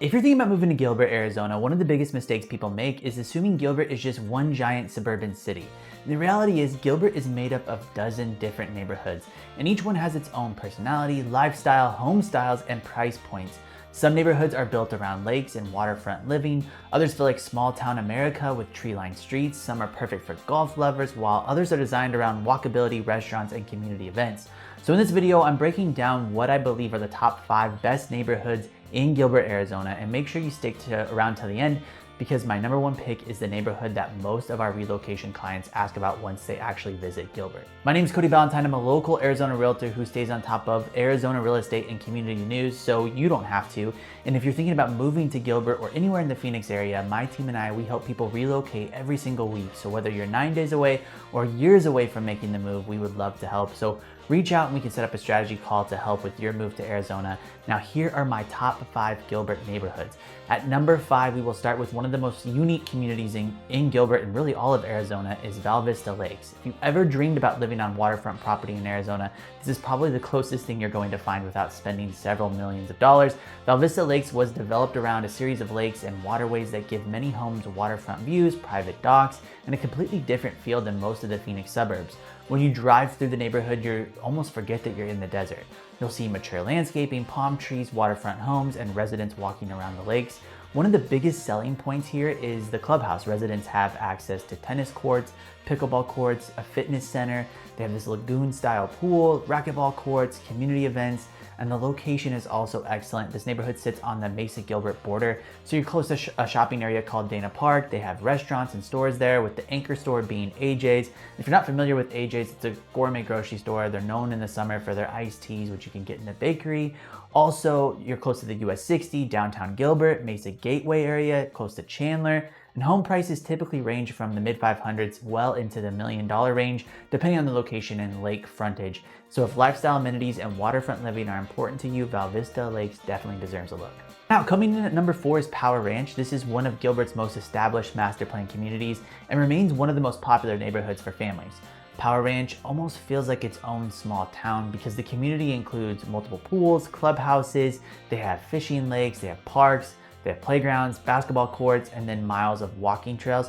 If you're thinking about moving to Gilbert, Arizona, one of the biggest mistakes people make is assuming Gilbert is just one giant suburban city. The reality is Gilbert is made up of a dozen different neighborhoods, and each one has its own personality, lifestyle, home styles, and price points. Some neighborhoods are built around lakes and waterfront living, others feel like small town America with tree-lined streets, some are perfect for golf lovers, while others are designed around walkability, restaurants, and community events. So in this video, I'm breaking down what I believe are the top 5 best neighborhoods in Gilbert, Arizona, and make sure you stick around till the end because my number 1 pick is the neighborhood that most of our relocation clients ask about once they actually visit Gilbert. My name is Cody Valentine. I'm a local Arizona realtor who stays on top of Arizona real estate and community news, so you don't have to. And if you're thinking about moving to Gilbert or anywhere in the Phoenix area, my team and I, we help people relocate every single week. So whether you're 9 days away or years away from making the move, we would love to help. So reach out and we can set up a strategy call to help with your move to Arizona. Now here are my top 5 Gilbert neighborhoods. At number 5, we will start with one of the most unique communities in Gilbert and really all of Arizona is Val Vista Lakes. If you've ever dreamed about living on waterfront property in Arizona, this is probably the closest thing you're going to find without spending several millions of dollars. Val Vista Lakes was developed around a series of lakes and waterways that give many homes waterfront views, private docks, and a completely different feel than most of the Phoenix suburbs. When you drive through the neighborhood, you almost forget that you're in the desert. You'll see mature landscaping, palm trees, waterfront homes, and residents walking around the lakes. One of the biggest selling points here is the clubhouse. Residents have access to tennis courts, pickleball courts, a fitness center. They have this lagoon-style pool, racquetball courts, community events, and the location is also excellent. This neighborhood sits on the Mesa-Gilbert border, so you're close to a shopping area called Dana Park. They have restaurants and stores there, with the anchor store being AJ's. If you're not familiar with AJ's, it's a gourmet grocery store. They're known in the summer for their iced teas, which you can get in the bakery. Also, you're close to the US 60, downtown Gilbert, Mesa Gateway area, close to Chandler. And home prices typically range from the mid 500s well into the $1 million range, depending on the location and lake frontage. So if lifestyle amenities and waterfront living are important to you, Val Vista Lakes definitely deserves a look. Now, coming in at number 4 is Power Ranch. This is one of Gilbert's most established master plan communities and remains one of the most popular neighborhoods for families. Power Ranch almost feels like its own small town because the community includes multiple pools, clubhouses, they have fishing lakes, they have parks, they have playgrounds, basketball courts, and then miles of walking trails.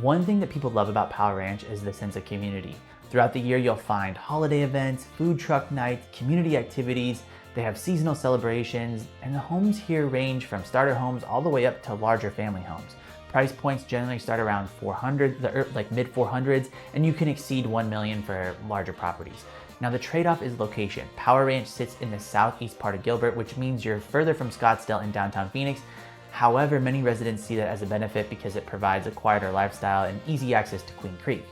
One thing that people love about Power Ranch is the sense of community. Throughout the year, you'll find holiday events, food truck nights, community activities. They have seasonal celebrations, and the homes here range from starter homes all the way up to larger family homes. Price points generally start around 400, like mid 400s, and you can exceed 1 million for larger properties. Now the trade-off is location. Power Ranch sits in the southeast part of Gilbert, which means you're further from Scottsdale and downtown Phoenix. However, many residents see that as a benefit because it provides a quieter lifestyle and easy access to Queen Creek.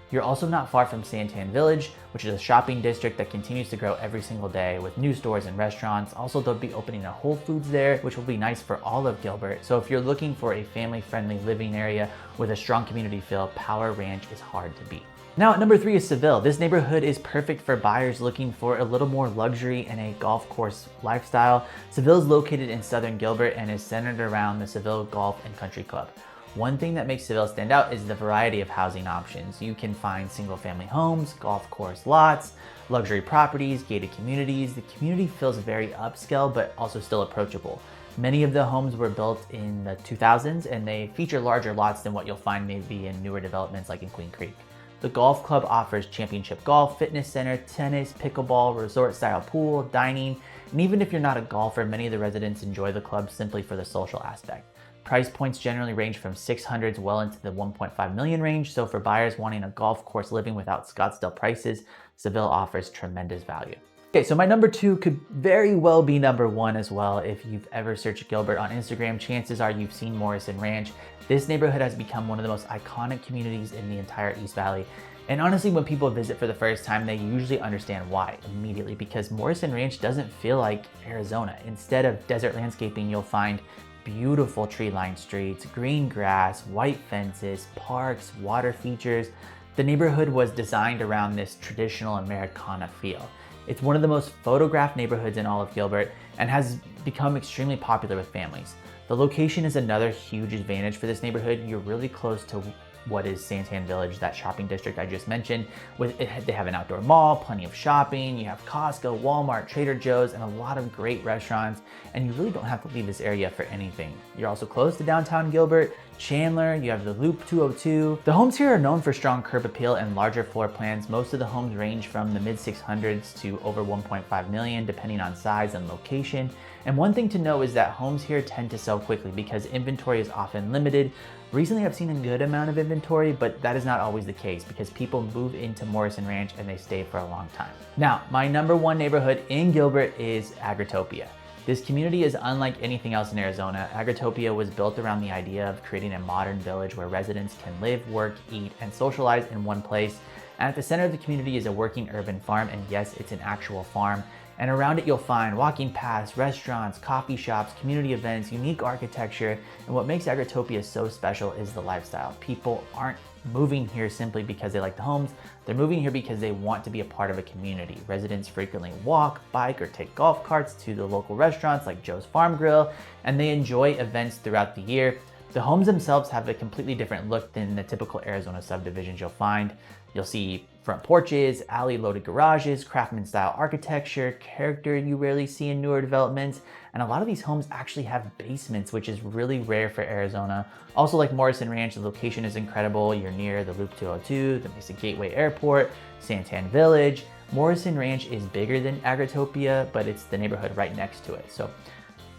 You're also not far from Santan Village, which is a shopping district that continues to grow every single day with new stores and restaurants. Also, they'll be opening a Whole Foods there, which will be nice for all of Gilbert. So if you're looking for a family-friendly living area with a strong community feel, Power Ranch is hard to beat. Now at number 3 is Seville. This neighborhood is perfect for buyers looking for a little more luxury and a golf course lifestyle. Seville is located in southern Gilbert and is centered around the Seville Golf and Country Club. One thing that makes Seville stand out is the variety of housing options. You can find single family homes, golf course lots, luxury properties, gated communities. The community feels very upscale but also still approachable. Many of the homes were built in the 2000s and they feature larger lots than what you'll find maybe in newer developments like in Queen Creek. The golf club offers championship golf, fitness center, tennis, pickleball, resort-style pool, dining, and even if you're not a golfer, many of the residents enjoy the club simply for the social aspect. Price points generally range from 600s well into the 1.5 million range, so for buyers wanting a golf course living without Scottsdale prices, Seville offers tremendous value. Okay, so my number 2 could very well be number 1 as well. If you've ever searched Gilbert on Instagram, chances are you've seen Morrison Ranch. This neighborhood has become one of the most iconic communities in the entire East Valley. And honestly, when people visit for the first time, they usually understand why immediately because Morrison Ranch doesn't feel like Arizona. Instead of desert landscaping, you'll find beautiful tree-lined streets, green grass, white fences, parks, water features. The neighborhood was designed around this traditional Americana feel. It's one of the most photographed neighborhoods in all of Gilbert and has become extremely popular with families. The location is another huge advantage for this neighborhood. You're really close to what is Santan Village, that shopping district I just mentioned. They have an outdoor mall, plenty of shopping, you have Costco, Walmart, Trader Joe's, and a lot of great restaurants, and you really don't have to leave this area for anything. You're also close to downtown Gilbert, Chandler, you have the Loop 202. The homes here are known for strong curb appeal and larger floor plans. Most of the homes range from the mid 600s to over 1.5 million, depending on size and location. And one thing to know is that homes here tend to sell quickly because inventory is often limited. Recently, I've seen a good amount of inventory, but that is not always the case because people move into Morrison Ranch and they stay for a long time. Now, my number one neighborhood in Gilbert is Agritopia. This community is unlike anything else in Arizona. Agritopia was built around the idea of creating a modern village where residents can live, work, eat, and socialize in one place. And at the center of the community is a working urban farm, and yes, it's an actual farm. And around it you'll find walking paths, restaurants, coffee shops, community events, unique architecture. And what makes Agritopia so special is the lifestyle. People aren't moving here simply because they like the homes. They're moving here because they want to be a part of a community. Residents frequently walk, bike, or take golf carts to the local restaurants like Joe's Farm Grill, and they enjoy events throughout the year. The homes themselves have a completely different look than the typical Arizona subdivisions you'll find. You'll see front porches, alley-loaded garages, craftsman-style architecture, character you rarely see in newer developments, and a lot of these homes actually have basements, which is really rare for Arizona. Also, like Morrison Ranch, the location is incredible. You're near the Loop 202, the Mesa Gateway Airport, Santan Village. Morrison Ranch is bigger than Agritopia, but it's the neighborhood right next to it. So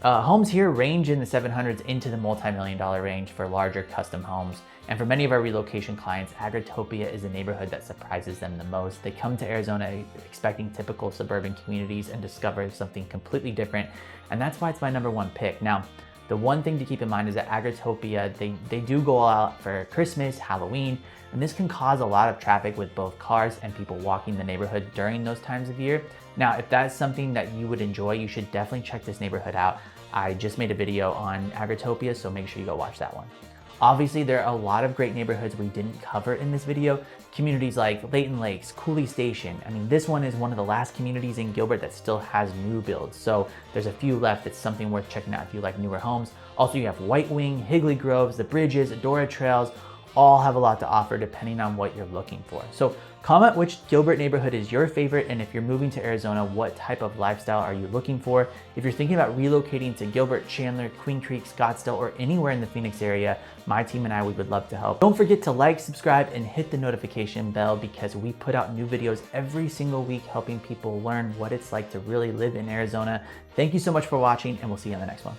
homes here range in the 700s into the multi-million-dollar range for larger custom homes. And for many of our relocation clients, Agritopia is a neighborhood that surprises them the most. They come to Arizona expecting typical suburban communities and discover something completely different. And that's why it's my number one pick. Now, the one thing to keep in mind is that Agritopia, they do go all out for Christmas, Halloween, and this can cause a lot of traffic with both cars and people walking the neighborhood during those times of year. Now, if that's something that you would enjoy, you should definitely check this neighborhood out. I just made a video on Agritopia, so make sure you go watch that one. Obviously, there are a lot of great neighborhoods we didn't cover in this video. Communities like Layton Lakes, Cooley Station. I mean, this one is one of the last communities in Gilbert that still has new builds. So there's a few left. It's something worth checking out if you like newer homes. Also, you have White Wing, Higley Groves, the Bridges, Adora Trails, all have a lot to offer depending on what you're looking for. So comment which Gilbert neighborhood is your favorite, and if you're moving to Arizona, what type of lifestyle are you looking for? If you're thinking about relocating to Gilbert, Chandler, Queen Creek, Scottsdale, or anywhere in the Phoenix area, my team and we would love to help. Don't forget to like, subscribe, and hit the notification bell because we put out new videos every single week helping people learn what it's like to really live in Arizona. Thank you so much for watching, and we'll see you on the next one.